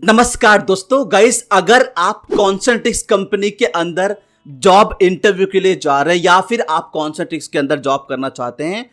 नमस्कार दोस्तों, गाइस अगर आप कॉन्सेंट्रिक्स कंपनी के अंदर जॉब इंटरव्यू के लिए जा रहे हैं या फिर आप कॉन्सेंट्रिक्स के अंदर जॉब करना चाहते हैं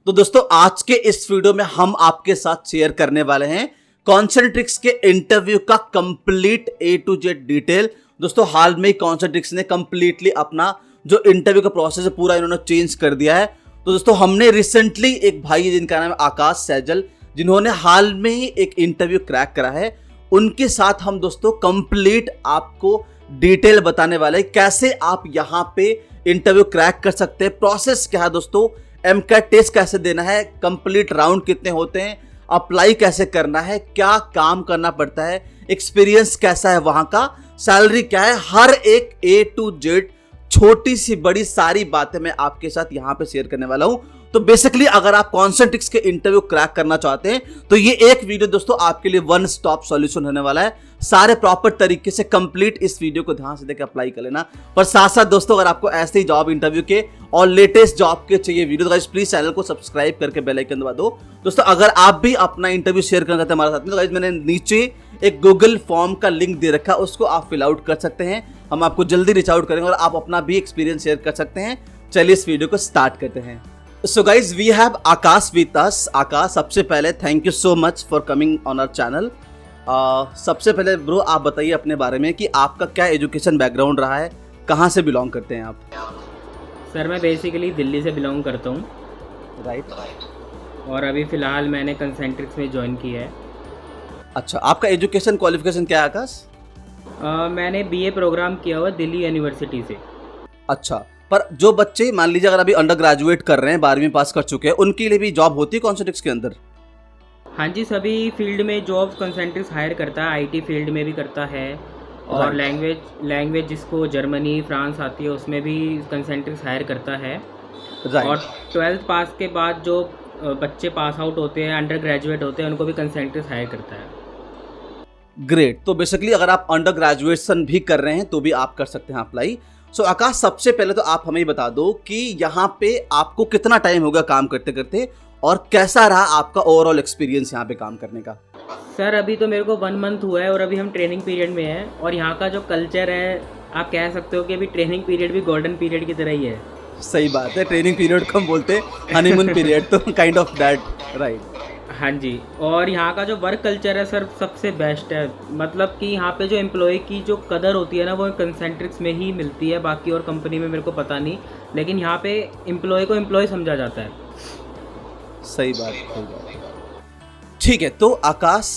तो दोस्तों आज के इस वीडियो में हम आपके साथ शेयर करने वाले हैं कॉन्सेंट्रिक्स के इंटरव्यू का complete A to Z detail. दोस्तों हाल में कॉन्सेंट्रिक्स ने कंप्लीटली अपना जो इंटरव्यू का प्रोसेस है पूरा इन्होंने चेंज कर दिया है। तो दोस्तों हमने रिसेंटली एक भाई है जिनका नाम है आकाश सैजल, जिन्होंने हाल में ही एक इंटरव्यू क्रैक करा है, उनके साथ हम दोस्तों कंप्लीट आपको डिटेल बताने वाले हैं कैसे आप यहां पे इंटरव्यू क्रैक कर सकते हैं। प्रोसेस क्या है दोस्तों, एमकैट टेस्ट कैसे देना है, कंप्लीट राउंड कितने होते हैं, अप्लाई कैसे करना है, क्या काम करना पड़ता है, एक्सपीरियंस कैसा है वहां का, सैलरी क्या है, हर एक A to Z छोटी सी बड़ी सारी बातें मैं आपके साथ यहां पे शेयर करने वाला हूं। तो बेसिकली अगर आप कॉन्सेंट्रिक्स के इंटरव्यू क्रैक करना चाहते हैं तो ये एक वीडियो दोस्तों आपके लिए वन स्टॉप सॉल्यूशन होने वाला है। सारे प्रॉपर तरीके से कंप्लीट इस वीडियो को ध्यान से देकर अप्लाई कर लेना। पर साथ साथ दोस्तों अगर आपको ऐसे ही जॉब इंटरव्यू के और लेटेस्ट जॉब के चाहिए वीडियो तो गाइस प्लीज चैनल को सब्सक्राइब करके बेल आइकन दबा दो। दोस्तों अगर आप भी अपना इंटरव्यू शेयर करना चाहते हैं हमारे साथ में तो गाइस मैंने नीचे एक गूगल फॉर्म का लिंक दे रखा है, उसको आप फिल आउट कर सकते हैं। हम आपको जल्दी रीच आउट करेंगे और आप अपना भी एक्सपीरियंस शेयर कर सकते हैं। चलिए इस वीडियो को स्टार्ट करते हैं। So guys, we have Akash with us. Akash, सबसे पहले thank you so much for coming on our channel. सबसे पहले ब्रो आप बताइए अपने बारे में कि आपका क्या एजुकेशन बैकग्राउंड रहा है, कहाँ से बिलोंग करते हैं आप? सर मैं बेसिकली दिल्ली से बिलोंग करता हूँ। राइट। और अभी फ़िलहाल मैंने कंसेंट्रिक्स में ज्वाइन किया है। अच्छा, आपका एजुकेशन क्वालिफिकेशन क्या है आकाश? मैंने BA प्रोग्राम किया हुआ दिल्ली यूनिवर्सिटी से। अच्छा, पर जो बच्चे मान लीजिए अगर अभी अंडर ग्रेजुएट कर रहे हैं, 12वीं पास कर चुके हैं, उनके लिए भी जॉब होती है कॉन्सेंट्रिक्स के अंदर? हाँ जी, सभी फील्ड में जॉब कंसेंट्रिक्स हायर करता है। IT फील्ड में भी करता है और लैंग्वेज जिसको जर्मनी फ्रांस आती है उसमें भी कंसेंट्रिक्स हायर करता है। और 12th पास के बाद जो बच्चे पास आउट होते हैं, अंडर ग्रेजुएट होते हैं, उनको भी कंसेंट्रिक्स हायर करता है। ग्रेट। तो बेसिकली अगर आप अंडर ग्रेजुएशन भी कर रहे हैं तो भी आप कर सकते हैं अप्लाई। सो आकाश, सबसे पहले तो आप हमें बता दो कि यहाँ पे आपको कितना टाइम होगा काम करते करते और कैसा रहा आपका ओवरऑल एक्सपीरियंस यहाँ पे काम करने का? सर अभी तो मेरे को 1 मंथ हुआ है और अभी हम ट्रेनिंग पीरियड में हैं और यहाँ का जो कल्चर है आप कह सकते हो कि अभी ट्रेनिंग पीरियड भी गोल्डन पीरियड की तरह ही है। सही बात है, ट्रेनिंग पीरियड को हम बोलते हैं हनीमून पीरियड, तो काइंड ऑफ दैट, राइट। हाँ जी, और यहाँ का जो वर्क कल्चर है सर सबसे बेस्ट है। मतलब कि यहाँ पे जो एम्प्लॉय की जो कदर होती है ना वो कंसेंट्रिक्स में ही मिलती है, बाकी और कंपनी में मेरे को पता नहीं, लेकिन यहाँ पे एम्प्लॉय को एम्प्लॉय समझा जाता है। सही बात, सही बात। ठीक है, तो आकाश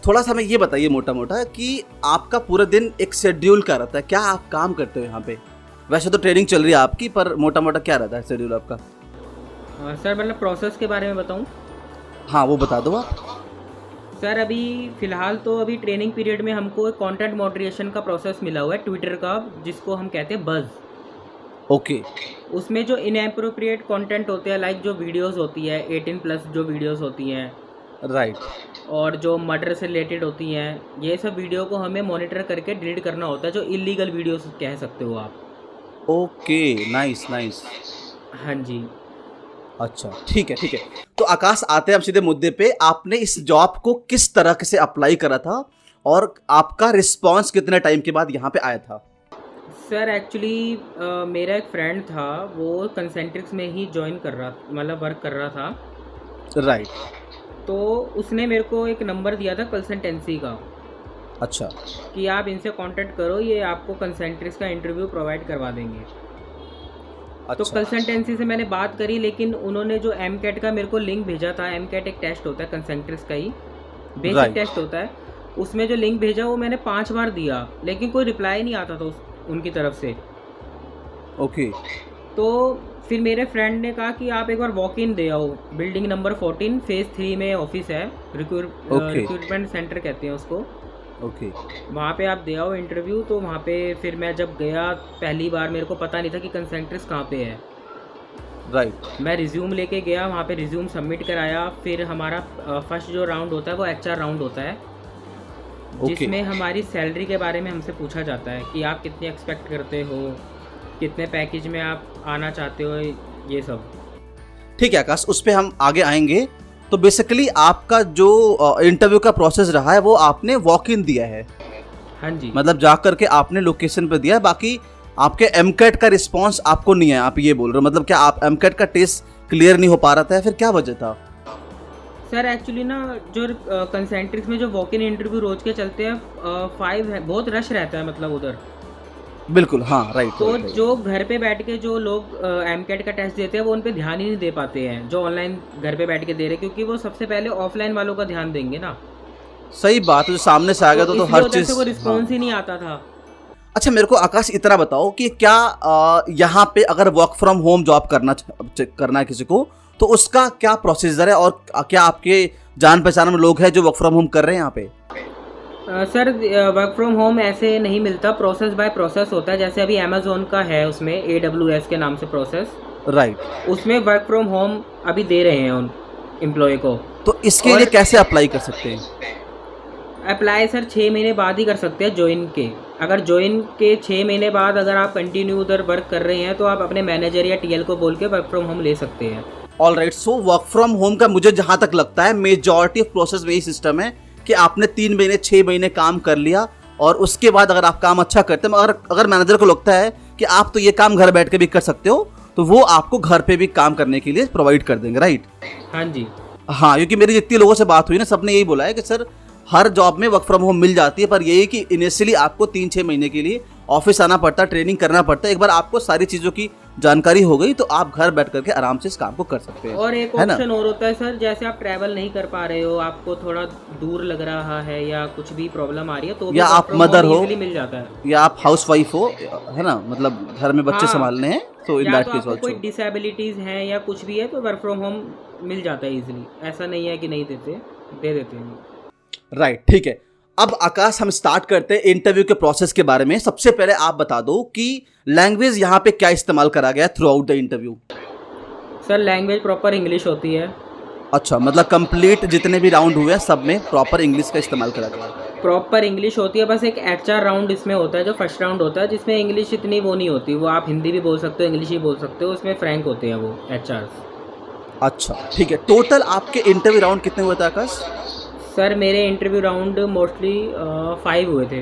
थोड़ा सा हमें ये बताइए मोटा मोटा कि आपका पूरा दिन एक शेड्यूल क्या रहता है, क्या आप काम करते हो यहाँ पे? वैसे तो ट्रेनिंग चल रही है आपकी, पर मोटा मोटा क्या रहता है शेड्यूल आपका? सर मतलब प्रोसेस के बारे में बताऊँ? हाँ वो बता दो आप। सर अभी फ़िलहाल तो अभी ट्रेनिंग पीरियड में हमको एक कंटेंट मॉडरेशन का प्रोसेस मिला हुआ है ट्विटर का, जिसको हम कहते हैं बज़। ओके। उसमें जो इनएप्रोप्रिएट कंटेंट होते हैं, लाइक जो वीडियोस होती है 18+ जो वीडियोस होती हैं, राइट, और जो मर्डर से रिलेटेड होती हैं, ये सब वीडियो को हमें मॉनिटर करके डिलीट करना होता है, जो इलीगल वीडियोस कह सकते हो आप। Okay, nice nice. हाँ जी। अच्छा ठीक है ठीक है। तो आकाश आते हैं हम सीधे मुद्दे पे। आपने इस जॉब को किस तरह से अप्लाई करा था और आपका रिस्पांस कितने टाइम के बाद यहाँ पे आया था? सर एक्चुअली मेरा एक फ्रेंड था, वो कंसेंट्रिक्स में ही ज्वाइन कर रहा, मतलब वर्क कर रहा था। राइट। तो उसने मेरे को एक नंबर दिया था कंसल्टेंसी का। अच्छा। कि आप इनसे कांटेक्ट करो, ये आपको कंसेंट्रिक्स का इंटरव्यू प्रोवाइड करवा देंगे। अच्छा। तो कंसल्टेंसी से मैंने बात करी, लेकिन उन्होंने जो एमकैट का मेरे को लिंक भेजा था, एमकैट एक टेस्ट होता है कंसेंट्रिक्स का ही बेसिक टेस्ट होता है, उसमें जो लिंक भेजा वो मैंने 5 बार दिया, लेकिन कोई रिप्लाई नहीं आता था उनकी तरफ से। ओके। तो फिर मेरे फ्रेंड ने कहा कि आप एक बार वॉक इन दे आओ, बिल्डिंग नंबर 14 फेज़ 3 में ऑफिस है, रिक्रूटमेंट सेंटर कहते हैं उसको। ओके। वहाँ पे आप दे आओ इंटरव्यू। तो वहाँ पे फिर मैं जब गया पहली बार, मेरे को पता नहीं था कि कंसेंट्रिक्स कहाँ पे है। राइट। मैं रिज्यूम लेके गया, वहाँ पे रिज्यूम सबमिट कराया। फिर हमारा फर्स्ट जो राउंड होता है वो HR राउंड होता है, जिसमें हमारी सैलरी के बारे में हमसे पूछा जाता है कि आप कितनी एक्सपेक्ट करते हो, कितने पैकेज में आप आना चाहते हो, ये सब। ठीक है आकाश, उस पर हम आगे आएंगे। तो बेसिकली आपका जो इंटरव्यू का प्रोसेस रहा है वो आपने वॉक इन दिया है, हाँ जी। मतलब जा करके आपने लोकेशन पे दिया है, बाकी आपके एमकेट का रिस्पांस आपको नहीं आया, आप ये बोल रहे हो? मतलब क्या आप एमकेट का टेस्ट क्लियर नहीं हो पा रहा था या फिर क्या वजह था? सर एक्चुअली ना जो कंसेंट्रिक्स में जो वॉक इन इंटरव्यू रोज के चलते हैं 5 है, बहुत रश रहता है मतलब उधर। बिल्कुल, हाँ, राइट। तो जो घर पे बैठ के जो लोग एमकेट का टेस्ट देते हैं वो उन पे ध्यान ही नहीं दे पाते हैं जो ऑनलाइन घर पे बैठ के दे रहे हैं, क्योंकि वो सबसे पहले ऑफलाइन वालों का ध्यान देंगे ना। सही बात है, जो सामने से आ गया तो इसलिए हर उधर चीज। से वो हाँ। रिस्पॉन्स ही नहीं आता था। अच्छा, मेरे को आकाश इतना बताओ कि क्या यहाँ पे अगर वर्क फ्रॉम होम जॉब करना है किसी को, तो उसका क्या प्रोसीजर है और क्या आपके जान पहचान में लोग हैं जो वर्क फ्रॉम होम कर रहे हैं यहाँ पे? सर वर्क फ्रॉम होम ऐसे नहीं मिलता, प्रोसेस बाय प्रोसेस होता है। जैसे अभी अमेजोन का है, उसमें AWS के नाम से प्रोसेस, राइट। उसमें वर्क फ्रॉम होम अभी दे रहे हैं उन एम्प्लॉय को। तो इसके लिए कैसे अप्लाई कर सकते हैं? अप्लाई सर 6 महीने बाद ही कर सकते हैं ज्वाइन के। अगर ज्वाइन के 6 महीने बाद अगर आप कंटिन्यू उधर वर्क कर रहे हैं तो आप अपने मैनेजर या TL को बोल के वर्क फ्रॉम होम ले सकते हैं। All right. So work from home का मुझे जहां तक लगता है मेजॉरिटी ऑफ प्रोसेस में यही सिस्टम है कि आपने 3 महीने 6 महीने काम कर लिया और उसके बाद अगर आप काम अच्छा करते हैं, अगर मैनेजर को लगता है कि आप तो ये काम घर बैठ के भी कर सकते हो, तो वो आपको घर पे भी काम करने के लिए प्रोवाइड कर देंगे, राइट? हाँ जी। हाँ, क्योंकि मेरी जितनी लोगों से बात हुई ना, सबने यही बोला है कि सर हर जॉब में वर्क फ्रॉम होम मिल जाती है, पर यही कि इनिशियली आपको 3-6 महीने के लिए ऑफिस आना पड़ता है, ट्रेनिंग करना पड़ता है। एक बार आपको सारी चीज़ों की जानकारी हो गई तो आप घर बैठ करके आराम से इस काम को कर सकते हैं। और एक है ना? ऑप्शन और होता है सर, जैसे आप ट्रैवल नहीं कर पा रहे हो, आपको थोड़ा दूर लग रहा है या कुछ भी प्रॉब्लम आ रही है, तो या आप मदर हो, इजीली मिल जाता है। या आप हाउस वाइफ हो, है ना, मतलब घर में बच्चे हाँ। संभालने हैं, तो इन या दैट तो केस आपको कोई ऑल्सो। डिसेबिलिटीज़ हैं या कुछ भी है तो वर्क फ्रॉम होम मिल जाता है इजीली। ऐसा नहीं है कि नहीं देते, दे देते हैं। राइट, ठीक है। अब आकाश, हम स्टार्ट करते हैं इंटरव्यू के प्रोसेस के बारे में। सबसे पहले आप बता दो कि लैंग्वेज यहाँ पे क्या इस्तेमाल करा गया through out the interview? Sir language proper English होती है। अच्छा, मतलब कंप्लीट जितने भी राउंड हुए हैं सब में प्रॉपर इंग्लिश का इस्तेमाल करा गया है? प्रॉपर इंग्लिश होती है, बस एक HR राउंड इसमें होता है जो फर्स्ट राउंड होता है, जिसमें इंग्लिश इतनी वो नहीं होती। वो आप हिंदी भी बोल सकते हो, इंग्लिश भी बोल सकते हो, उसमें फ्रैंक होते हैं वो HR। अच्छा, ठीक है। टोटल आपके इंटरव्यू राउंड कितने हुए थे आकाश? सर मेरे इंटरव्यू राउंड मोस्टली 5 हुए थे।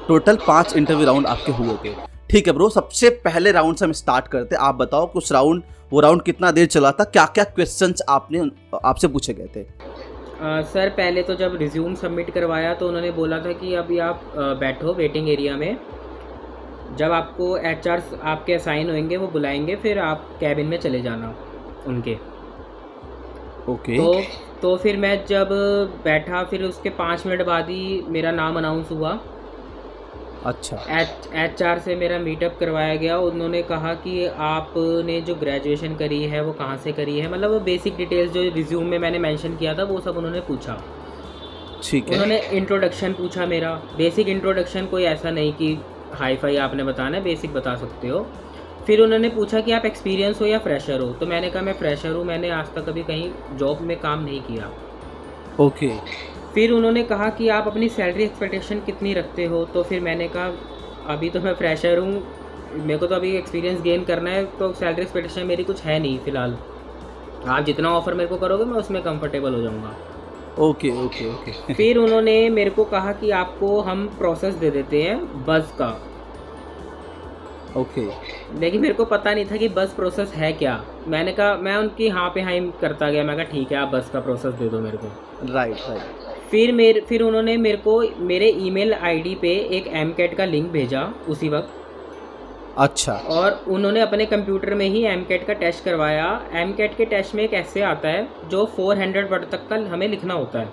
टोटल 5 इंटरव्यू राउंड आपके हुए थे। ठीक है ब्रो, सबसे पहले राउंड से हम स्टार्ट करते हैं। आप बताओ कुछ वो राउंड कितना देर चला था, क्या क्या क्वेश्चंस आपसे पूछे गए थे? सर पहले तो जब रिज्यूम सबमिट करवाया तो उन्होंने बोला था कि अभी आप बैठो वेटिंग एरिया में, जब आपको HR आपके असाइन होंगे वो बुलाएंगे, फिर आप कैबिन में चले जाना उनके। ओके। तो फिर मैं जब बैठा, फिर उसके 5 मिनट बाद ही मेरा नाम अनाउंस हुआ। अच्छा। HR से मेरा मीटअप करवाया गया। उन्होंने कहा कि आपने जो ग्रेजुएशन करी है वो कहाँ से करी है, मतलब वो बेसिक डिटेल्स जो रिज्यूम में मैंने मेंशन किया था वो सब उन्होंने पूछा। ठीक है। उन्होंने इंट्रोडक्शन पूछा मेरा, बेसिक इंट्रोडक्शन, कोई ऐसा नहीं कि हाई फाई आपने बताना है, बेसिक बता सकते हो। फिर उन्होंने पूछा कि आप एक्सपीरियंस हो या फ्रेशर हो, तो मैंने कहा मैं फ्रेशर हूँ, मैंने आज तक कभी कहीं जॉब में काम नहीं किया। ओके। फिर उन्होंने कहा कि आप अपनी सैलरी एक्सपेक्टेशन कितनी रखते हो, तो फिर मैंने कहा अभी तो मैं फ्रेशर हूँ, मेरे को तो अभी एक्सपीरियंस गेन करना है, तो सैलरी एक्सपेक्टेशन मेरी कुछ है नहीं फ़िलहाल। आप जितना ऑफ़र मेरे को करोगे मैं उसमें कंफर्टेबल हो जाऊँगा। Okay okay okay. फिर उन्होंने मेरे को कहा कि आपको हम प्रोसेस दे देते हैं बस का। ओके। लेकिन मेरे को पता नहीं था कि बस प्रोसेस है क्या। मैंने कहा, मैं उनकी हाँ पे हाँ करता गया। मैं कहा ठीक है, आप बस का प्रोसेस दे दो मेरे को। Right right. फिर उन्होंने मेरे को मेरे ईमेल आईडी पे एक MCAT का लिंक भेजा उसी वक्त। अच्छा। और उन्होंने अपने कंप्यूटर में ही MCAT का टेस्ट करवाया। MCAT के टेस्ट में एक ऐसे आता है जो 400 वर्ड तक का हमें लिखना होता है।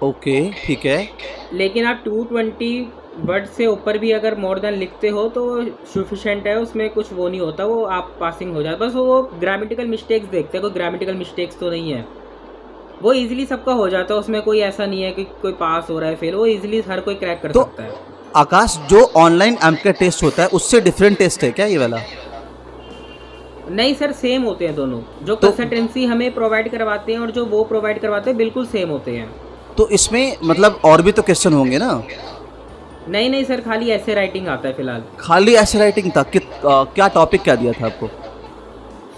ओके, ठीक है। लेकिन आप 220 वर्ड से ऊपर भी अगर मोर देन लिखते हो तो सफिशेंट है, उसमें कुछ वो नहीं होता, वो आप पासिंग हो जाए। बस वो ग्रामेटिकल मिस्टेक्स देखते हैं, कोई ग्रामेटिकल मिस्टेक्स तो नहीं है, वो इजीली सबका हो जाता है। उसमें कोई ऐसा नहीं है कि कोई पास हो रहा है फेल, वो इजीली हर कोई क्रैक कर सकता है। आकाश, जो ऑनलाइन MCAT टेस्ट होता है उससे डिफरेंट टेस्ट है क्या ये वाला? नहीं सर, सेम होते हैं दोनों। जो कंसल्टेंसी हमें प्रोवाइड करवाते हैं और जो वो प्रोवाइड करवाते हैं बिल्कुल सेम होते हैं। तो इसमें मतलब और भी तो क्वेश्चन होंगे ना? नहीं सर, खाली ऐसे राइटिंग आता है फिलहाल। खाली ऐसे राइटिंग था? क्या टॉपिक क्या दिया था आपको?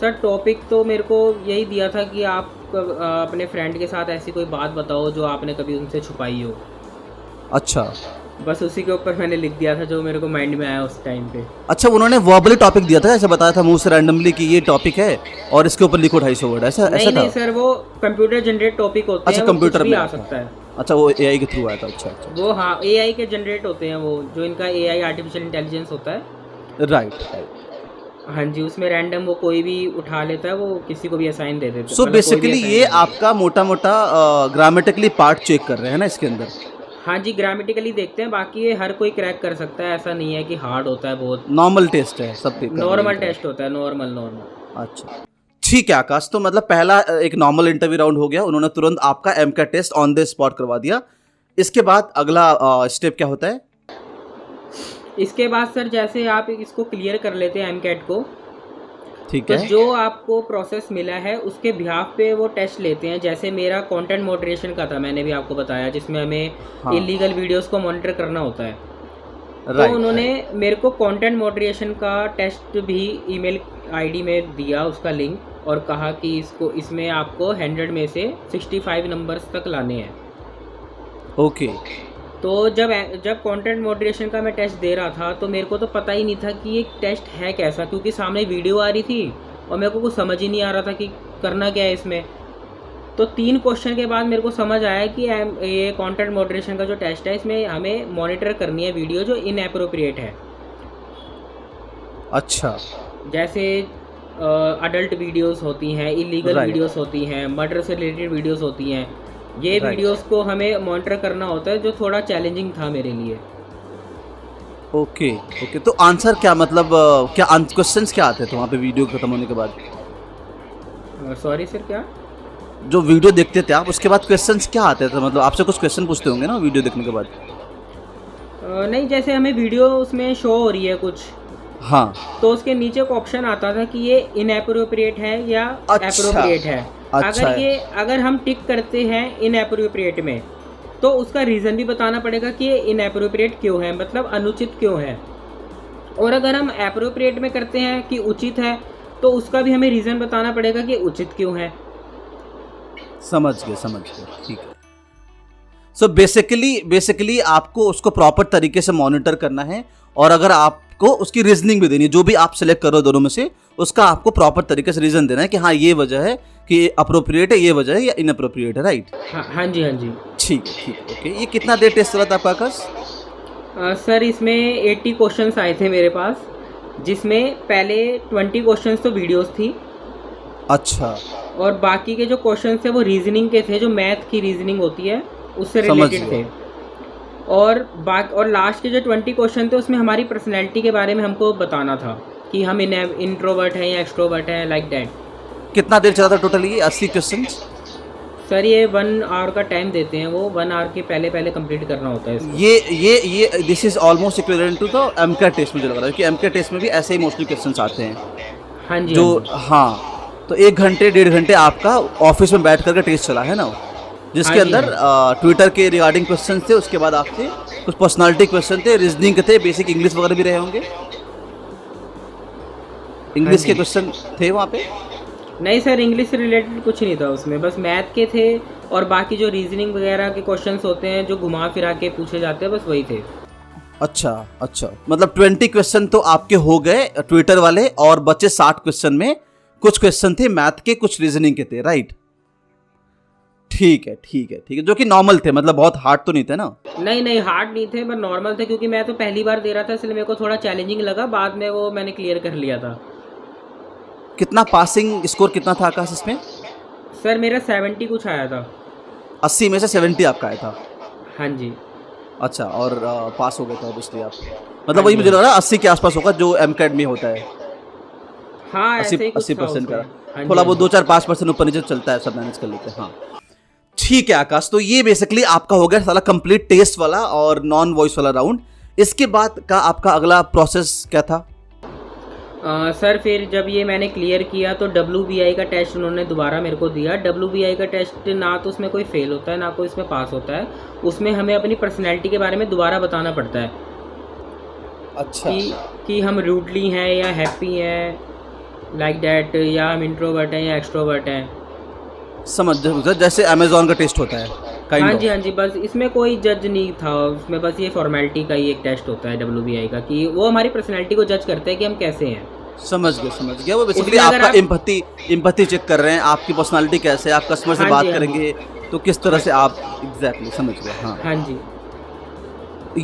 सर टॉपिक तो मेरे को यही दिया था कि आप अपने फ्रेंड के साथ ऐसी कोई बात बताओ जो आपने कभी उनसे छुपाई हो। अच्छा बस उसी के ऊपर मैंने लिख दिया था जो मेरे को माइंड में आया उस टाइम पे। अच्छा, उन्होंने वर्बली टॉपिक दिया था, ऐसे बताया था मुंह से रैंडमली कि ये टॉपिक है और इसके ऊपर लिखो 250 वर्ड, ऐसा ऐसा नहीं था? नहीं सर, वो कंप्यूटर जनरेट टॉपिक होते अच्छा, हैं, वो कंप्यूटर कुछ भी में आ आता सकता है। अच्छा, वो एआई के थ्रू आया था। अच्छा अच्छा, वो हाँ एआई के जनरेट होते हैं, वो जो इनका एआई आर्टिफिशियल इंटेलिजेंस होता है। Right right. हाँ जी, उसमें रैंडम वो कोई भी उठा लेता है, वो किसी को भी असाइन दे देता है। सो मतलब कोई भी बेसिकली assign ये दे देता है। आपका मोटा मोटा ग्रामेटिकली पार्ट चेक कर रहे हैं ना इसके अंदर? हाँ जी, ग्रामेटिकली देखते हैं, बाकी ये हर कोई क्रैक कर सकता है, ऐसा नहीं है कि हार्ड होता है बहुत। नॉर्मल टेस्ट है, सब कर रहे नॉर्मल हैं। टेस्ट होता है, नॉर्मल। अच्छा ठीक है आकाश, तो मतलब पहला एक नॉर्मल इंटरव्यू राउंड हो गया, उन्होंने तुरंत आपका एमका टेस्ट ऑन द स्पॉट करवा दिया। इसके बाद अगला स्टेप क्या होता है? इसके बाद सर जैसे आप इसको क्लियर कर लेते हैं एमकैट को, ठीक तो है। जो आपको प्रोसेस मिला है उसके बिहाफ पे वो टेस्ट लेते हैं। जैसे मेरा कंटेंट मॉडरेशन का था, मैंने भी आपको बताया, जिसमें हमें हाँ। इलीगल वीडियोस को मॉनिटर करना होता है। तो राइट, उन्होंने मेरे को कंटेंट मॉडरेशन का टेस्ट भी ईमेल आईडी में दिया, उसका लिंक, और कहा कि इसमें आपको 100 में से 65 नंबर्स तक लाने हैं। ओके। तो जब कंटेंट मॉडरेशन का मैं टेस्ट दे रहा था तो मेरे को तो पता ही नहीं था कि ये टेस्ट है कैसा, क्योंकि सामने वीडियो आ रही थी और मेरे को कुछ समझ ही नहीं आ रहा था कि करना क्या है इसमें। तो 3 क्वेश्चन के बाद मेरे को समझ आया कि ये कंटेंट मॉडरेशन का जो टेस्ट है, इसमें हमें मॉनिटर करनी है वीडियो जो इनएप्रोप्रिएट है। अच्छा। जैसे अडल्ट वीडियोस होती हैं, इलीगल Right. वीडियोस होती हैं, मर्डर से रिलेटेड वीडियोस होती हैं। ये Right. वीडियोस को हमें मॉनिटर करना होता है, जो थोड़ा चैलेंजिंग था मेरे लिए। ओके ओके, तो आंसर क्या, मतलब क्या क्वेश्चंस क्या आते थे वहाँ पे वीडियो खत्म होने के बाद? सॉरी सर, क्या? जो वीडियो देखते थे आप, उसके बाद क्वेश्चंस क्या आते थे? मतलब आपसे कुछ क्वेश्चन पूछते होंगे ना वीडियो देखने के बाद? नहीं, जैसे हमें वीडियो उसमें शो हो रही है कुछ, हाँ। तो उसके नीचे एक ऑप्शन आता था कि ये इनएप्रोप्रिएट है या अच्छा, एप्रोप्रिएट है। अच्छा अगर हम टिक करते हैं इनएप्रोप्रिएट में, तो उसका रीज़न भी बताना पड़ेगा कि ये इनएप्रोप्रिएट क्यों है, मतलब अनुचित क्यों है। और अगर हम एप्रोप्रिएट में करते हैं कि उचित है, तो उसका भी हमें रीज़न बताना पड़ेगा कि उचित क्यों है। समझ गए, ठीक है। सो बेसिकली आपको उसको प्रॉपर तरीके से मॉनिटर करना है, और अगर आपको उसकी रीजनिंग भी देनी है, जो भी आप सिलेक्ट करो दोनों में से, उसका आपको प्रॉपर तरीके से रीजन देना है कि हाँ ये वजह है कि अप्रोप्रिएट है, ये वजह है या इनअप्रोप्रिएट है, राइट? हाँ जी, हाँ जी। ठीक है, ओके। ये कितना देर टेस्ट चला था आपका आकाश? सर इसमें 80 क्वेश्चंस आए थे मेरे पास, जिसमें पहले 20 क्वेश्चंस तो वीडियोस थी। अच्छा, और बाकी के जो क्वेश्चन थे वो रीजनिंग के थे, जो मैथ की रीजनिंग होती है उससे समझ रिलेटेड गया। थे। और लास्ट के जो 20 क्वेश्चन थे उसमें हमारी पर्सनैलिटी के बारे में हमको बताना था कि हम इंट्रोवर्ट हैं या एक्सट्रोवर्ट हैं, लाइक दैट। कितना देर चला था टोटल ये 80 क्वेश्चन? सर ये 1 आवर का टाइम देते हैं, वो 1 आवर के पहले कंप्लीट करना होता है इसको। ये this is almost equivalent to the एमका टेस्ट। मुझे लग रहा है कि एमका टेस्ट में भी ऐसे ही मोस्टली क्वेश्चंस आते हैं। हाँ जी, जो हाँ जी। हाँ, तो 1 घंटे 1.5 घंटे आपका ऑफिस में बैठ करके टेस्ट चला है ना, जिसके हाँ जी, अंदर ट्विटर के रिगार्डिंग क्वेश्चन थे, उसके बाद आपके कुछ पर्सनालिटी क्वेश्चन थे, रीजनिंग के थे, बेसिक इंग्लिश वगैरह भी रहे होंगे। इंग्लिश हाँ के जी। क्वेश्चन थे वहाँ पे? नहीं सर, इंग्लिश से रिलेटेड कुछ नहीं था उसमें, बस मैथ के थे, और बाकी जो रीजनिंग वगैरह के क्वेश्चंस होते हैं जो घुमा फिरा के पूछे जाते हैं, बस वही थे। अच्छा, मतलब 20 क्वेश्चन तो आपके हो गए ट्विटर वाले, और बचे 60 क्वेश्चन में कुछ क्वेश्चन थे मैथ के, कुछ रीजनिंग के थे, राइट? ठीक है, जो कि नॉर्मल थे, मतलब बहुत हार्ड तो नहीं थे ना? नहीं हार्ड नहीं थे, पर नॉर्मल थे, क्योंकि मैं तो पहली बार दे रहा था, इसलिए मेरे को थोड़ा चैलेंजिंग लगा। बाद में वो मैंने क्लियर कर लिया था। कितना पासिंग स्कोर कितना था आकाश इसमें? सर मेरा 70 कुछ आया था। 80 में से 70 आपका आया था? हाँ जी। अच्छा, और पास हो गए थे ऑब्वियसली आप, मतलब हाँ वही जी, मुझे हाँ लग रहा है 80 के आसपास होगा जो एमकैड में होता है। हाँ, ऐसे ही कुछ था 80% का उसमें। हाँ जी, थोड़ा हाँ वो जी। 2-4-5% ऊपर नीचे चलता है, सब मैनेज कर लेते हैं। हाँ ठीक है आकाश, तो ये बेसिकली आपका हो गया सारा कंप्लीट टेस्ट वाला और नॉन वॉइस वाला राउंड। इसके बाद का आपका अगला प्रोसेस क्या था? सर फिर जब ये मैंने क्लियर किया तो WBI का टेस्ट उन्होंने दोबारा मेरे को दिया। WBI का टेस्ट ना तो उसमें कोई फेल होता है, ना कोई इसमें पास होता है। उसमें हमें अपनी पर्सनैलिटी के बारे में दोबारा बताना पड़ता है। अच्छा, कि हम रूडली हैं या हैप्पी हैं, लाइक दैट, या हम इंट्रोवर्ट हैं या एक्सट्रोवर्ट हैं। समझ जैसे अमेजोन का टेस्ट होता है काइंड हाँ ऑफ। जी, हाँ जी, बस इसमें कोई जज नहीं था, उसमें बस ये फॉर्मेलिटी का ही एक टेस्ट होता है WBI का, कि वो हमारी पर्सनैलिटी को जज करते हैं कि हम कैसे हैं। समझ गया। वो बेसिकली उसमें अगर आपका आप एम्पैथी चेक कर रहे हैं, आपकी पर्सनालिटी कैसे है, आप कस्टमर से हाँ बात जी, हाँ जी, करेंगे तो किस तरह से आप एग्जैक्टली समझ गए। हाँ, हाँ जी।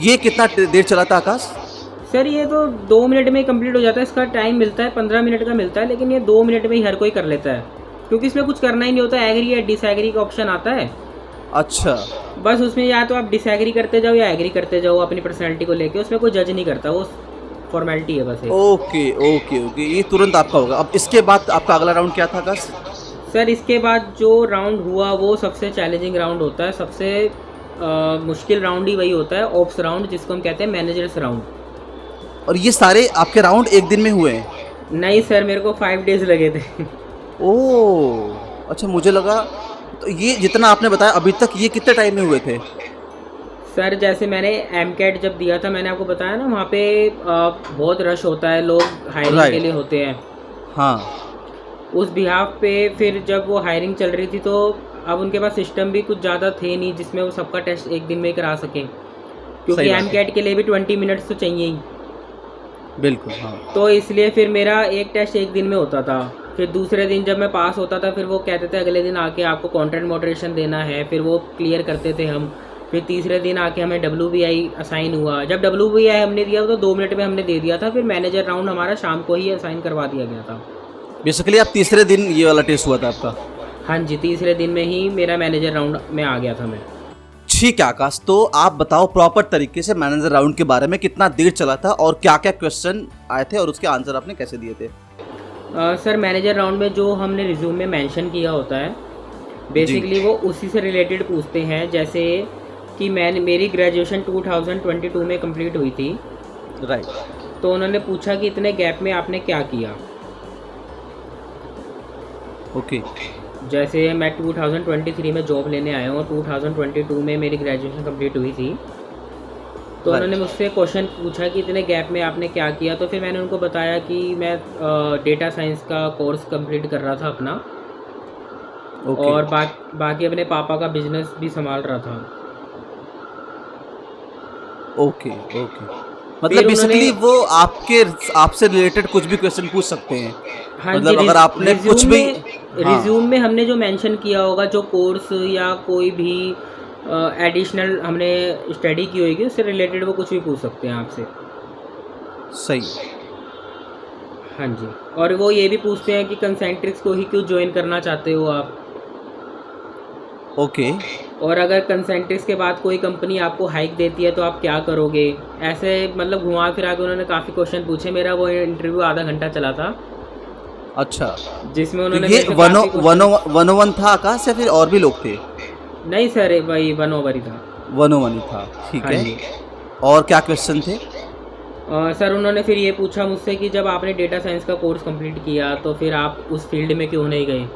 ये कितना देर चला था आकाश? सर ये तो 2 मिनट में ही कंप्लीट हो जाता है, इसका टाइम मिलता है 15 मिनट का मिलता है, लेकिन ये 2 मिनट में ही हर कोई कर लेता है, क्योंकि इसमें कुछ करना ही नहीं होता। एग्री या डिसएग्री का ऑप्शन आता है, अच्छा, बस उसमें या तो आप डिसएग्री करते जाओ या एग्री करते जाओ अपनी पर्सनैलिटी को लेके, उसमें कोई जज नहीं करता, वो फॉर्मेलिटी है बस एक। ओके, ये तुरंत आपका होगा। अब इसके बाद आपका अगला राउंड क्या था आकाश? सर इसके बाद जो राउंड हुआ वो सबसे चैलेंजिंग राउंड होता है, सबसे मुश्किल राउंड ही वही होता है, ऑप्स राउंड, जिसको हम कहते हैं मैनेजर्स राउंड। और ये सारे आपके राउंड एक दिन में हुए हैं? नहीं सर, मेरे को 5 डेज लगे थे। ओह अच्छा, मुझे लगा। तो ये जितना आपने बताया अभी तक, ये कितने टाइम में हुए थे? सर जैसे मैंने MCAT जब दिया था, मैंने आपको बताया ना, वहाँ पे बहुत रश होता है, लोग हायरिंग के लिए होते हैं। हाँ, उस बिहाफ पे फिर जब वो हायरिंग चल रही थी, तो अब उनके पास सिस्टम भी कुछ ज़्यादा थे नहीं जिसमें वो सबका टेस्ट एक दिन में ही करा सकें, क्योंकि सही बात है। MCAT के लिए भी 20 मिनट्स तो चाहिए ही। बिल्कुल हाँ। तो इसलिए फिर मेरा एक टेस्ट एक दिन में होता था, फिर दूसरे दिन जब मैं पास होता था, फिर वो कहते थे अगले दिन आके आपको कंटेंट मॉडरेशन देना है, फिर वो क्लियर करते थे हम। फिर तीसरे दिन आके हमें WBI असाइन हुआ। जब WBI हमने दिया तो 2 मिनट में हमने दे दिया था, फिर मैनेजर राउंड हमारा शाम को ही असाइन करवा दिया गया था। बेसिकली आप तीसरे दिन ये वाला टेस्ट हुआ था आपका? हाँ जी, तीसरे दिन में ही मेरा मैनेजर राउंड में आ गया था मैं। ठीक है आकाश, तो आप बताओ प्रॉपर तरीके से मैनेजर राउंड के बारे में, कितना देर चला था और क्या क्या क्वेश्चन आए थे और उसके आंसर आपने कैसे दिए थे? सर मैनेजर राउंड में जो हमने रिज्यूम में मेंशन किया होता है, बेसिकली वो उसी से रिलेटेड पूछते हैं। जैसे कि मेरी ग्रेजुएशन 2022 में कंप्लीट हुई थी, राइट। तो उन्होंने पूछा कि इतने गैप में आपने क्या किया। ओके। जैसे मैं 2023 में जॉब लेने आया हूँ, 2022 में मेरी ग्रेजुएशन कंप्लीट हुई थी, तो उन्होंने मुझसे क्वेश्चन पूछा कि इतने गैप में आपने क्या किया। तो फिर मैंने उनको बताया कि मैं डेटा साइंस का कोर्स कंप्लीट कर रहा था अपना, और बाकी अपने पापा का बिजनेस भी संभाल रहा था। ओके। मतलब बेसिकली वो आपसे रिलेटेड कुछ भी क्वेश्चन पूछ सकते हैं? हाँ मतलब जी, अगर आपने कुछ भी रिज्यूम में हमने जो मेंशन किया होगा, जो कोर्स या कोई भी एडिशनल हमने स्टडी की होगी, उससे रिलेटेड वो कुछ भी पूछ सकते हैं आपसे। सही। हाँ जी, और वो ये भी पूछते हैं कि कंसेंट्रिक्स को ही क्यों ज्वाइन करना चाहते हो आप। ओके। और अगर कंसेंट्रिक्स के बाद कोई कंपनी आपको हाइक देती है तो आप क्या करोगे। ऐसे मतलब घुमा फिरा के उन्होंने काफ़ी क्वेश्चन पूछे। मेरा वो इंटरव्यू आधा घंटा चला था। अच्छा, जिसमें तो उन्होंने ये 101 था आकाश या फिर और भी लोग थे? नहीं सर, भाई 1 ओवर ही था। 101 ही था, ठीक हाँ है। जी। और क्या क्वेश्चन थे? सर उन्होंने फिर ये पूछा मुझसे कि जब आपने डेटा साइंस का कोर्स कंप्लीट किया तो फिर आप उस फील्ड में क्यों नहीं गए।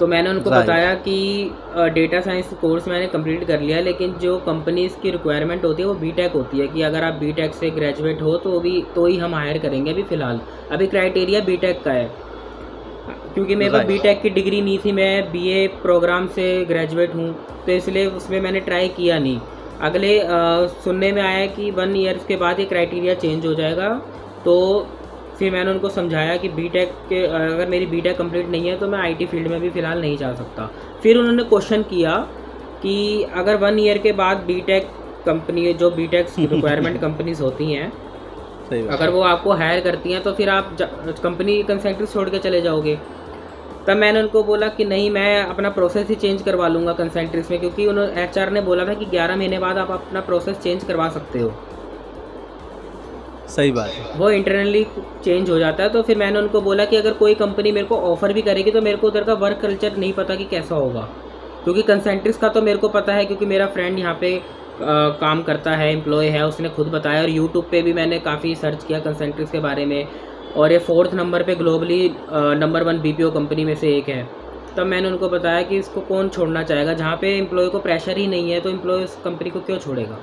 तो मैंने उनको बताया कि डेटा साइंस कोर्स मैंने कंप्लीट कर लिया, लेकिन जो कंपनीज़ की रिक्वायरमेंट होती है वो बीटेक होती है, कि अगर आप बीटेक से ग्रेजुएट हो तो ही हम हायर करेंगे। अभी फ़िलहाल अभी क्राइटेरिया बीटेक का है, क्योंकि मेरे को बीटेक की डिग्री नहीं थी, मैं बीए प्रोग्राम से ग्रेजुएट हूँ, तो इसलिए उसमें मैंने ट्राई किया नहीं। अगले सुनने में आया कि 1 ईयर्स के बाद ये क्राइटेरिया चेंज हो जाएगा। तो फिर मैंने उनको समझाया कि बीटेक के अगर मेरी बीटेक कंप्लीट नहीं है तो मैं आईटी फील्ड में भी फ़िलहाल नहीं जा सकता। फिर उन्होंने क्वेश्चन किया कि अगर 1 ईयर के बाद बीटेक कंपनी, जो बीटेक रिक्वायरमेंट कंपनीज होती हैं, अगर वो आपको हायर करती हैं तो फिर आप कंपनी कंसेंट्रिक्स छोड़ के चले जाओगे। तब मैंने उनको बोला कि नहीं, मैं अपना प्रोसेस ही चेंज करवा लूँगा कंसेंट्रिक्स में, क्योंकि उन्होंने HR ने बोला था कि 11 महीने बाद आप अपना प्रोसेस चेंज करवा सकते हो। सही बात है, वो इंटरनली चेंज हो जाता है। तो फिर मैंने उनको बोला कि अगर कोई कंपनी मेरे को ऑफ़र भी करेगी तो मेरे को उधर का वर्क कल्चर नहीं पता कि कैसा होगा, क्योंकि कंसेंट्रिक्स का तो मेरे को पता है, क्योंकि मेरा फ्रेंड यहाँ पे काम करता है, एम्प्लॉय है, उसने खुद बताया। और यूट्यूब पे भी मैंने काफ़ी सर्च किया कंसेंट्रिक्स के बारे में, और ये 4th नंबर पे ग्लोबली नंबर 1 BPO कंपनी में से एक है। तब मैंने उनको बताया कि इसको कौन छोड़ना चाहेगा, जहाँ पे एम्प्लॉय को प्रेशर ही नहीं है तो एम्प्लॉय उस कंपनी को क्यों छोड़ेगा।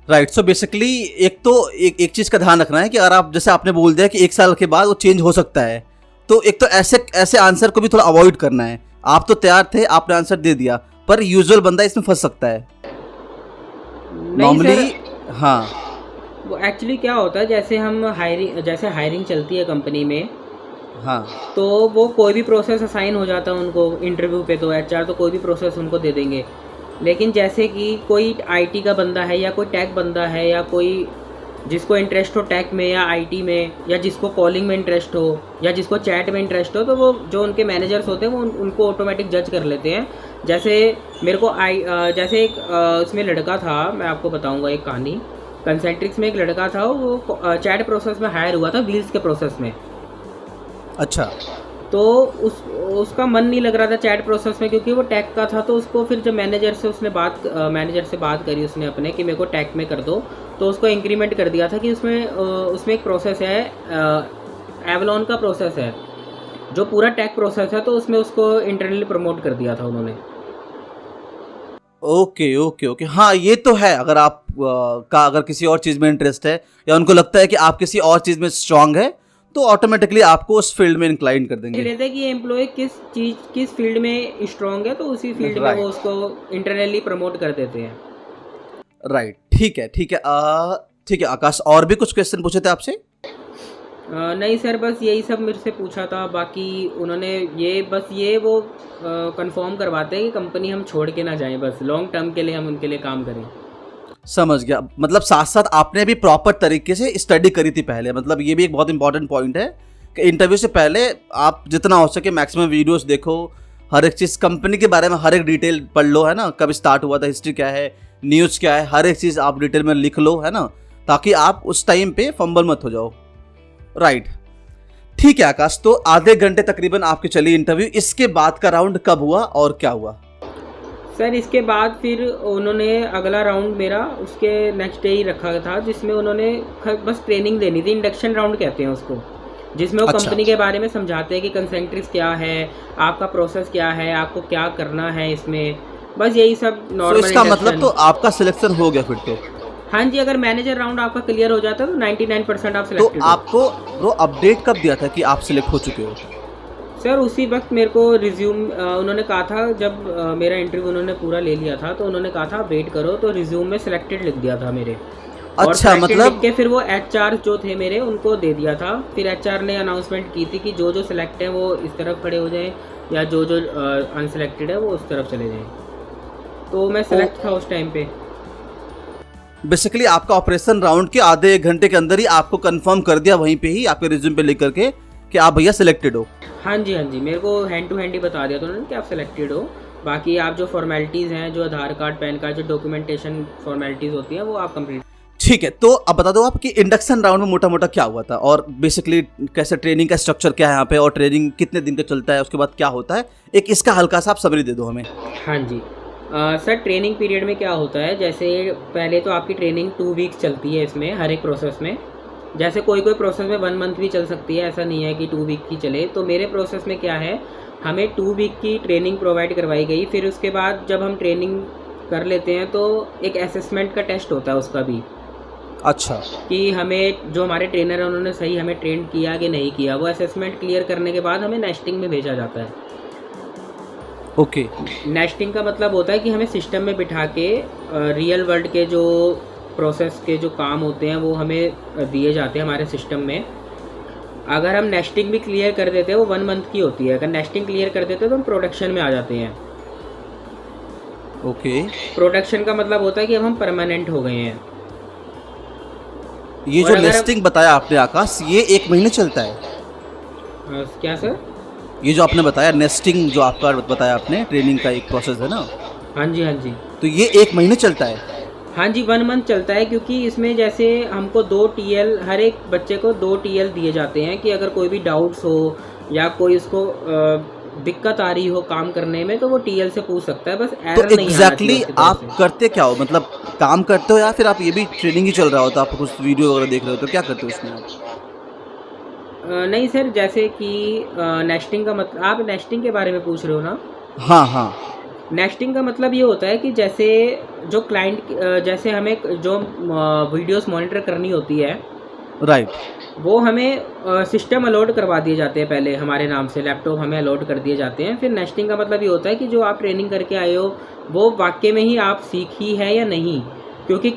राइट। सो बेसिकली एक चीज़ का ध्यान रखना है कि अगर आप, जैसे आपने बोल दिया कि 1 साल के बाद वो चेंज हो सकता है, तो एक तो ऐसे ऐसे आंसर को भी थोड़ा अवॉइड करना है। आप तो तैयार थे, आपने आंसर दे दिया, पर यूजुअल बंदा इसमें फंस सकता है नहीं नॉर्मली। सर, हाँ वो एक्चुअली क्या होता है, जैसे हायरिंग चलती है कंपनी में, हाँ तो वो कोई भी प्रोसेस असाइन हो जाता है उनको इंटरव्यू पे, तो एचआर तो कोई भी प्रोसेस उनको दे देंगे। लेकिन जैसे कि कोई आईटी का बंदा है या कोई टेक बंदा है या कोई जिसको इंटरेस्ट हो टेक में या आईटी में, या जिसको कॉलिंग में इंटरेस्ट हो या जिसको चैट में इंटरेस्ट हो, तो वो जो उनके मैनेजर्स होते हैं वो उनको ऑटोमेटिक जज कर लेते हैं। जैसे मेरे को जैसे एक उसमें लड़का था, मैं आपको बताऊंगा एक कहानी। कंसेंट्रिक्स में एक लड़का था, वो चैट प्रोसेस में हायर हुआ था, व्हील्स के प्रोसेस में। अच्छा तो उसका मन नहीं लग रहा था चैट प्रोसेस में, क्योंकि वो टैग का था। तो उसको फिर जब मैनेजर से बात करी उसने अपने कि मेरे को टैग में कर दो, तो उसको इंक्रीमेंट कर दिया था कि उसमें एक प्रोसेस है, एवलॉन का प्रोसेस है जो पूरा टैग प्रोसेस है, तो उसमें उसको इंटरनली प्रमोट कर दिया था उन्होंने। ओके ओके ओके, हाँ ये तो है। अगर आप का अगर किसी और चीज़ में इंटरेस्ट है या उनको लगता है कि आप किसी और चीज़ में स्ट्रांग है, तो ऑटोमेटिकली आपको उस फील्ड में इंक्लाइन कर देंगे। लेते हैं कि ये एम्प्लॉय किस फील्ड में स्ट्रांग है, तो उसी फील्ड में वो उसको इंटरनली प्रमोट कर देते हैं। राइट, ठीक है ठीक है। ठीक है आकाश, और भी कुछ क्वेश्चन पूछे थे आपसे? नहीं सर, बस यही सब मेरे से पूछा था। बाकी उन्होंने ये वो कंफर्म करवाते हैं कि कंपनी हम छोड़ के ना जाएं, बस लॉन्ग टर्म के लिए हम उनके लिए काम करें। समझ गया। मतलब साथ साथ आपने भी प्रॉपर तरीके से स्टडी करी थी पहले। मतलब ये भी एक बहुत इंपॉर्टेंट पॉइंट है कि इंटरव्यू से पहले आप जितना हो सके मैक्सिमम वीडियोस देखो, हर एक चीज़ कंपनी के बारे में हर एक डिटेल पढ़ लो, है ना, कब स्टार्ट हुआ था, हिस्ट्री क्या है, न्यूज़ क्या है, हर एक चीज़ आप डिटेल में लिख लो, है ना, ताकि आप उस टाइम पे फंबल मत हो जाओ। राइट, ठीक है आकाश। तो आधे घंटे तकरीबन आपकी चली इंटरव्यू, इसके बाद का राउंड कब हुआ और क्या हुआ? सर इसके बाद फिर उन्होंने अगला राउंड मेरा उसके नेक्स्ट डे ही रखा था, जिसमें उन्होंने बस ट्रेनिंग देनी थी। इंडक्शन राउंड कहते हैं उसको, जिसमें वो अच्छा। कंपनी के बारे में समझाते हैं कि कंसेंट्रिक्स क्या है, आपका प्रोसेस क्या है, आपको क्या करना है इसमें, बस यही सब तो नॉर्मल इसका मतलब इंडक्शन। तो आपका सिलेक्शन हो गया फिर तो? हाँ जी, अगर मैनेजर राउंड आपका क्लियर हो जाता है तो 99% आप तो सिलेक्टेड हो। आपको वो अपडेट कब दिया था कि आप सिलेक्ट हो चुके हो? सर उसी वक्त मेरे को रिज्यूम उन्होंने कहा था, जब मेरा इंटरव्यू उन्होंने पूरा ले लिया था, तो उन्होंने कहा था वेट करो, तो रिज्यूम में सिलेक्टेड लिख दिया था मेरे। और अच्छा, selected मतलब लिख के फिर वो एचआर जो थे मेरे उनको दे दिया था। फिर एचआर ने अनाउंसमेंट की थी कि जो जो सिलेक्ट हैं वो इस तरफ खड़े हो जाएं, या जो जो अनसिलेक्टेड है वो उस तरफ चले जाएं। तो मैं सिलेक्ट था उस टाइम पे। बेसिकली आपका ऑपरेशन राउंड के आधे एक घंटे के अंदर ही आपको कंफर्म कर दिया वहीं पे ही आपके रिज्यूम पे लिख करके कि आप भैया सिलेक्टेड हो। हाँ जी, मेरे को हैंड टू हैंड ही बता दिया था उन्होंने कि आप सिलेक्टेड हो। बाकी आप जो फॉर्मेलिटीज़ हैं, जो आधार कार्ड पैन कार्ड जो डॉक्यूमेंटेशन फॉर्मेलिटीज़ होती हैं, वो आप कंप्लीट। ठीक है, तो अब बता दो आप कि इंडक्शन राउंड में मोटा मोटा क्या हुआ था, और बेसिकली कैसे ट्रेनिंग का स्ट्रक्चर क्या है यहाँ पे, और ट्रेनिंग कितने दिन का चलता है, उसके बाद क्या होता है, एक इसका हल्का सा आप समरी दे दो हमें। हाँ जी सर, ट्रेनिंग पीरियड में क्या होता है, जैसे पहले तो आपकी ट्रेनिंग 2 वीक्स चलती है इसमें, हर एक प्रोसेस में। जैसे कोई प्रोसेस में 1 मंथ भी चल सकती है, ऐसा नहीं है कि 2 वीक की चले। तो मेरे प्रोसेस में क्या है, हमें 2 वीक की ट्रेनिंग प्रोवाइड करवाई गई। फिर उसके बाद जब हम ट्रेनिंग कर लेते हैं तो एक असेसमेंट का टेस्ट होता है उसका भी। अच्छा, कि हमें जो हमारे ट्रेनर हैं उन्होंने सही हमें ट्रेन किया कि नहीं किया। वो असेसमेंट क्लियर करने के बाद हमें नेस्टिंग में भेजा जाता है। ओके। नेस्टिंग का मतलब होता है कि हमें सिस्टम में बिठा के रियल वर्ल्ड के जो प्रोसेस के जो काम होते हैं वो हमें दिए जाते हैं हमारे सिस्टम में। अगर हम नेस्टिंग भी क्लियर कर देते हैं, वो 1 मंथ की होती है। अगर नेस्टिंग क्लियर कर देते हैं तो हम प्रोडक्शन में आ जाते हैं। ओके, प्रोडक्शन का मतलब होता है कि अब हम परमानेंट हो गए हैं। ये और जो अगर नेस्टिंग बताया आपने आकाश, ये 1 महीने चलता है? क्या सर? ये जो आपने बताया नेस्टिंग, जो आपका बताया आपने ट्रेनिंग का एक प्रोसेस है ना, हाँ जी, तो ये 1 महीने चलता है? हाँ जी, 1 मंथ चलता है। क्योंकि इसमें जैसे हमको 2 टीएल, हर एक बच्चे को 2 टीएल दिए जाते हैं कि अगर कोई भी डाउट्स हो या कोई उसको दिक्कत आ रही हो काम करने में, तो वो टीएल से पूछ सकता है। बस तो एरर नहीं आना चाहिए उसकी तरफ आप से। करते क्या हो? मतलब काम करते हो या फिर आप ये भी ट्रेनिंग ही चल रहा होता, आप कुछ वीडियो वगैरह देख रहे हो, तो क्या करते हो उसमें आप? नहीं सर, जैसे कि नेस्टिंग का मतलब, आप नेस्टिंग के बारे में पूछ रहे हो ना? हाँ हाँ। नेस्टिंग का मतलब ये होता है कि जैसे जो क्लाइंट, जैसे हमें जो वीडियोस मॉनिटर करनी होती है, राइट। वो हमें सिस्टम अलॉट करवा दिए जाते हैं, पहले हमारे नाम से लैपटॉप हमें अलॉट कर दिए जाते हैं। फिर नेस्टिंग का मतलब ये होता है कि जो आप ट्रेनिंग करके आए हो वो वाकई में ही आप सीखी है या नहीं, क्योंकि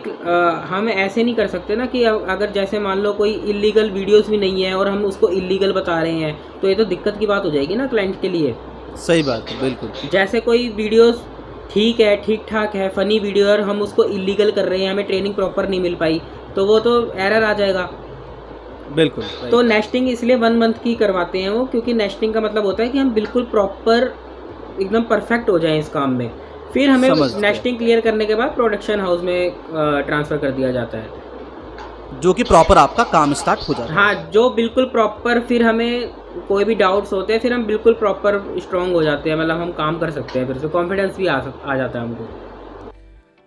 हम ऐसे नहीं कर सकते ना कि अगर जैसे मान लो कोई इलीगल वीडियोस भी नहीं है और हम उसको इलीगल बता रहे हैं, तो ये तो दिक्कत की बात हो जाएगी ना क्लाइंट के लिए। सही बात है, बिल्कुल। जैसे कोई वीडियोस ठीक है, ठीक ठाक है, फ़नी वीडियो और हम उसको इलीगल कर रहे हैं, हमें ट्रेनिंग प्रॉपर नहीं मिल पाई, तो वो तो एरर आ जाएगा। बिल्कुल। तो नेस्टिंग इसलिए 1 मंथ की करवाते हैं वो, क्योंकि नेस्टिंग का मतलब होता है कि हम बिल्कुल प्रॉपर एकदम परफेक्ट हो जाएं इस काम में। फिर हमें नेस्टिंग क्लियर करने के बाद प्रोडक्शन हाउस में ट्रांसफ़र कर दिया जाता है, जो कि प्रॉपर आपका काम स्टार्ट हो जाता है। हाँ, जो बिल्कुल प्रॉपर, फिर हमें कोई भी डाउट्स होते हैं फिर हम बिल्कुल प्रॉपर स्ट्रॉन्ग हो जाते हैं, मतलब हम काम कर सकते हैं, फिर से कॉन्फिडेंस भी आ जाता है हमको।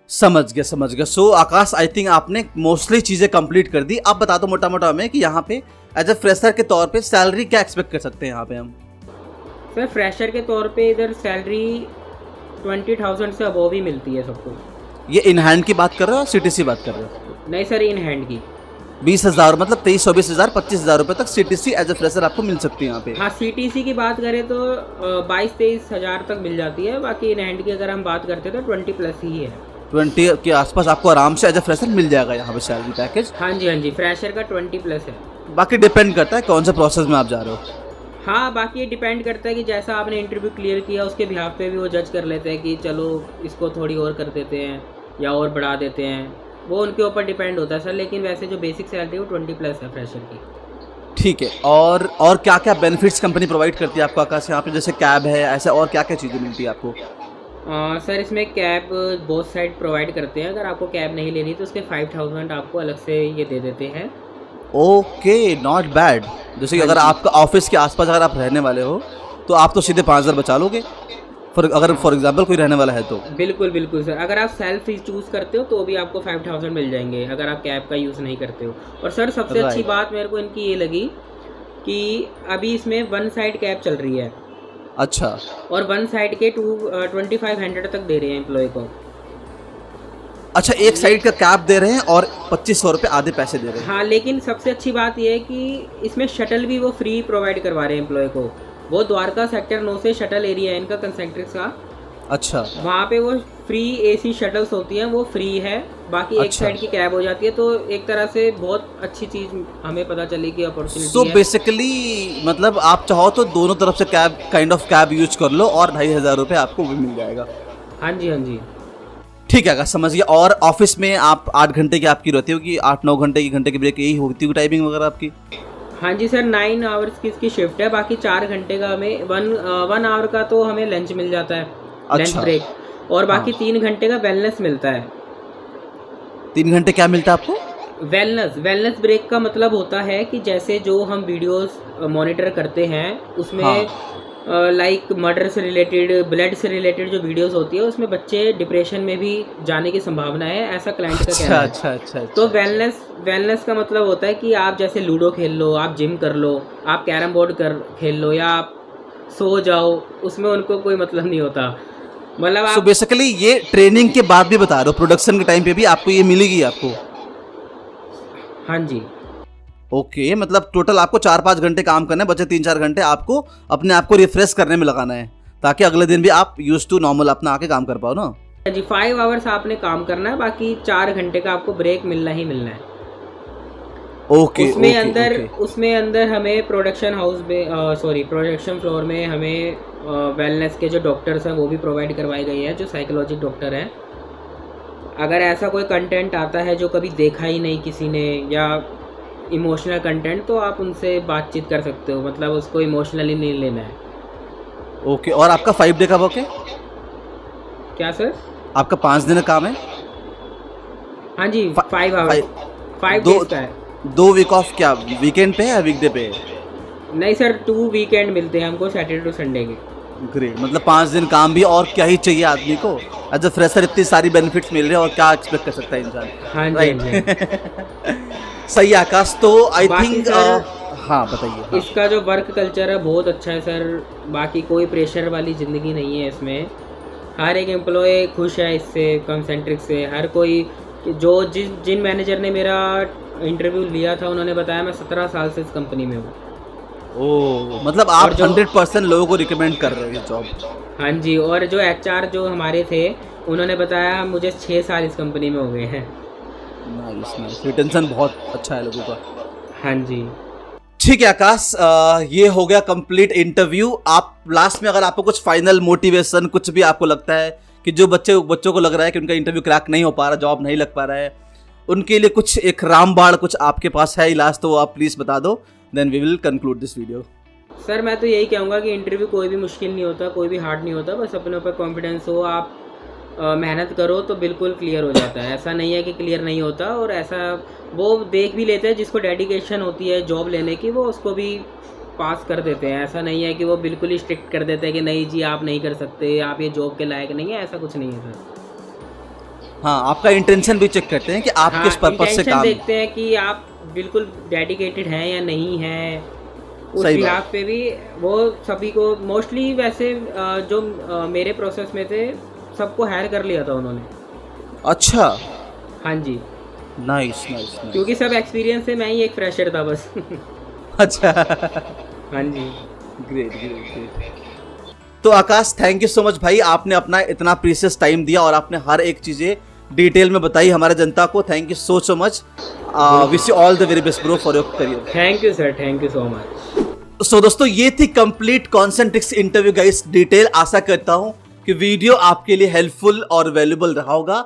समझ गया। सो आकाश, आई थिंक आपने मोस्टली चीज़ें कंप्लीट कर दी। आप बता दो मोटा मोटा हमें कि यहाँ पे एज ए फ्रेशर के तौर पे सैलरी क्या एक्सपेक्ट कर सकते हैं यहाँ पे हम? सर फ्रेशर के तौर पे इधर सैलरी 20,000 से अबव ही मिलती है सबको। ये इन हैंड की बात कर रहे हो सीटीसी बात कर रहे हो? नहीं सर, इन हैंड की 20,000 मतलब 23-24,000 25,000 रुपये तक सीटीसी एज ए फ्रेशर आपको मिल सकती है यहाँ पे। हाँ, सीटीसी की बात करें तो 22-23 हज़ार तक मिल जाती है। बाकी इन हैंड की अगर हम बात करते हैं तो 20+ ही है। 20 के आसपास आपको आराम से एज ए फ्रेशर मिल जाएगा यहाँ पे सैलरी पैकेज। हाँ जी, फ्रेशर का 20+ है। बाकी डिपेंड करता है कौन से प्रोसेस में आप जा रहे हो। हाँ, बाकी ये डिपेंड करता है कि जैसा आपने इंटरव्यू क्लियर किया उसके बिहाफ पे भी वो जज कर लेते हैं कि चलो इसको थोड़ी और कर देते हैं या और बढ़ा देते हैं, वो उनके ऊपर डिपेंड होता है सर। लेकिन वैसे जो बेसिक सैलरी है वो 20+ है फ्रेशर की। ठीक है। और क्या क्या बेनिफिट्स कंपनी प्रोवाइड करती है आपको आकाश यहाँ पे? जैसे कैब है, ऐसे और क्या क्या चीज़ें मिलती है आपको? सर इसमें कैब बोथ साइड प्रोवाइड करते हैं। अगर आपको कैब नहीं लेनी तो उसके 5,000 आपको अलग से ये दे देते हैं। Okay, not bad. जैसे कि अगर आपका ऑफिस के आसपास अगर आप रहने वाले हो तो आप तो सीधे 5,000 बचा लोगे, अगर फॉर एग्जांपल कोई रहने वाला है तो। बिल्कुल सर, अगर आप सेल्फ चूज़ करते हो तो भी आपको 5,000 मिल जाएंगे अगर आप कैब का यूज़ नहीं करते हो। और सर सबसे अच्छी बात मेरे को इनकी ये लगी कि अभी इसमें 1 साइड कैब चल रही है। अच्छा। और 1 साइड के 2500 तक दे रहे हैं एम्प्लॉय को। अच्छा, एक साइड का कैब दे रहे हैं और 2,500 रुपये आधे पैसे दे रहे हैं। हाँ, लेकिन सबसे अच्छी बात यह है कि इसमें शटल भी वो फ्री प्रोवाइड करवा रहे हैं एम्प्लॉय को। वो द्वारका सेक्टर 9 से शटल एरिया है इनका कंसेंट्रिक्स का। अच्छा। वहाँ पे वो फ्री AC शटल्स होती हैं, वो फ्री है। बाकी एक साइड की कैब हो जाती है, तो एक तरह से बहुत अच्छी चीज़ हमें पता चली कि अपॉर्चुनिटी है। सो बेसिकली मतलब आप चाहो तो दोनों तरफ से cab kind of cab use कर लो और 2,500 रुपये आपको भी मिल जाएगा। हाँ जी। ठीक है, समझ गया। और ऑफिस में आप 8 घंटे की आपकी रहती होगी, 8-9 घंटे की ब्रेक यही होती होगी टाइमिंग वगैरह आपकी? हाँ जी सर, 9 आवर्स की इसकी शिफ्ट है। बाकी 4 घंटे का हमें 1 आवर का तो हमें लंच मिल जाता है। अच्छा। Lunch break. और बाकी 3 घंटे का वेलनेस मिलता है। 3 घंटे क्या मिलता है आपको? वेलनेस ब्रेक का मतलब होता है कि जैसे जो हम वीडियोस मॉनिटर करते हैं उसमें लाइक मर्डर से रिलेटेड, ब्लड से रिलेटेड जो वीडियोस होती है उसमें बच्चे डिप्रेशन में भी जाने की संभावना है, ऐसा क्लाइंट का कहना है। अच्छा। तो वेलनेस का मतलब होता है कि आप जैसे लूडो खेल लो, आप जिम कर लो, आप कैरम बोर्ड खेल लो या आप सो जाओ, उसमें उनको कोई मतलब नहीं होता। मतलब आप बेसिकली ये ट्रेनिंग के बाद भी बता रहे हो, प्रोडक्शन के टाइम पे भी आपको ये मिलेगी आपको? हाँ जी। ओके, मतलब टोटल आपको 4-5 घंटे काम करना है, बचे 3-4 घंटे आपको अपने आप को रिफ्रेश करने में लगाना है ताकि अगले दिन भी आप यूज टू नॉर्मल अपना आके काम कर पाओ ना। जी, 5 आवर्स आपने काम करना है, बाकी 4 घंटे का आपको ब्रेक मिलना ही मिलना है। ओके। उसमें अंदर हमें प्रोडक्शन फ्लोर में हमें वेलनेस के जो डॉक्टर्स हैं वो भी प्रोवाइड करवाए गए हैं, जो साइकोलॉजी डॉक्टर हैं। अगर ऐसा कोई कंटेंट आता है जो कभी देखा ही नहीं किसी ने या इमोशनल कंटेंट, तो आप उनसे बातचीत कर सकते हो, मतलब उसको इमोशनली नहीं लेना है। ओके। और आपका 5 डे का वर्क है? क्या सर? आपका 5 दिन का काम है? हाँ जी, 5 आवर्स 5 डेज का है। 2 वीक ऑफ क्या वीकेंड पे है या वीकडे पे है? नहीं सर, 2 वीकेंड मिलते हैं हमको, सैटरडे टू संडे के। ग्रेट, मतलब 5 दिन काम भी, और क्या ही चाहिए आदमी को? एज अ फ्रेशर इतनी सारी बेनिफिट्स मिल रहे हैं और क्या एक्सपेक्ट कर सकता है इंसान? हाँ जी। सही आकाश, तो आई थिंक हाँ बताइए। हाँ। इसका जो वर्क कल्चर है बहुत अच्छा है सर, बाकी कोई प्रेशर वाली ज़िंदगी नहीं है इसमें। हर एक एम्प्लॉय खुश है इससे, कंसेंट्रिक से। हर कोई कि जो जिन मैनेजर ने मेरा इंटरव्यू लिया था उन्होंने बताया मैं 17 साल से इस कंपनी में हूँ। ओ मतलब आप और जो 100% लोगों को रिकमेंड कर रहे हो ये जॉब। हाँ जी, और जो एचआर जो हमारे थे उन्होंने बताया मुझे 6 साल इस कंपनी में हो गए हैं। नाइस नाइस, रिटेंशन बहुत अच्छा है लोगों का। हाँ जी। ठीक है आकाश, ये हो गया कंप्लीट इंटरव्यू। आप लास्ट में अगर आपको कुछ फाइनल मोटिवेशन कुछ भी आपको लगता है कि जो बच्चों को लग रहा है कि उनका इंटरव्यू क्रैक नहीं हो पा रहा, जॉब नहीं लग पा रहा है, उनके लिए कुछ एक रामबाण कुछ आपके पास है इलाज, तो वो आप प्लीज़ बता दो, then we will conclude this video. Sir मैं तो यही कहूँगा कि इंटरव्यू कोई भी मुश्किल नहीं होता, कोई भी हार्ड नहीं होता, बस अपने ऊपर कॉन्फिडेंस हो, आप मेहनत करो तो बिल्कुल क्लियर हो जाता है। ऐसा नहीं है कि क्लियर नहीं होता, और ऐसा वो देख भी लेते हैं जिसको डेडिकेशन होती है जॉब लेने की, वो उसको भी पास कर देते हैं। ऐसा नहीं है कि वो बिल्कुल ही स्ट्रिक्ट कर देते हैं कि नहीं जी आप नहीं कर सकते, आप ये जॉब के लायक नहीं है, ऐसा कुछ नहीं है सर। हाँ, आपका इंटेंशन भी चेक करते हैं कि आप किस पर्पज से काम देखते हैं कि आप बिल्कुल डेडिकेटेड हैं या नहीं हैं, उस सही बिहाफ बात। पे भी वो सभी को मोस्टली वैसे जो मेरे प्रोसेस में थे सबको हायर कर लिया था उन्होंने। अच्छा, हाँ जी, नाइस नाइस नाइस। क्योंकि सब एक्सपीरियंस से मैं ही एक फ्रेशर था बस। अच्छा, हाँ जी। Great great great. तो आकाश, थैंक यू सो मच भाई, आपने अपना इतना प्रीशियस टाइम दिया और आपने हर एक चीज़ें डिटेल में बताई हमारे जनता को। Thank you so much. Wish you all the very best bro for your career. Thank you sir, thank you so much. So दोस्तों, ये थी complete Concentrix interview guys detail. आशा करता हूँ कि वीडियो आपके लिए हेल्पफुल और वैल्यूबल रहा होगा।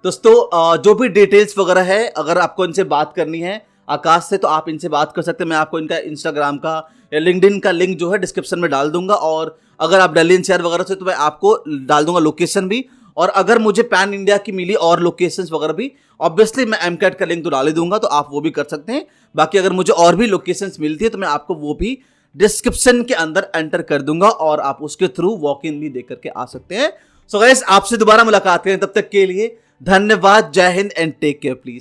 दोस्तों, जो भी डिटेल्स वगैरह है, अगर आपको इनसे बात करनी है आकाश से, तो आप इनसे बात कर सकते हैं। मैं आपको इनका इंस्टाग्राम का या लिंक्डइन का लिंक जो है डिस्क्रिप्शन में डाल दूंगा, और अगर आप दिल्ली एनसीआर वगैरह से तो मैं आपको डाल दूंगा लोकेशन भी। और अगर मुझे पैन इंडिया की मिली और लोकेशंस वगैरह भी, ऑब्वियसली मैं एमकैट का लिंक तो डाल ही दूंगा, तो आप वो भी कर सकते हैं। बाकी अगर मुझे और भी लोकेशंस मिलती है तो मैं आपको वो भी डिस्क्रिप्शन के अंदर एंटर कर दूंगा, और आप उसके थ्रू वॉक इन भी दे करके आ सकते हैं। सो गाइस, आपसे दोबारा मुलाकात करें, तब तक के लिए धन्यवाद। जय Hind and take care please.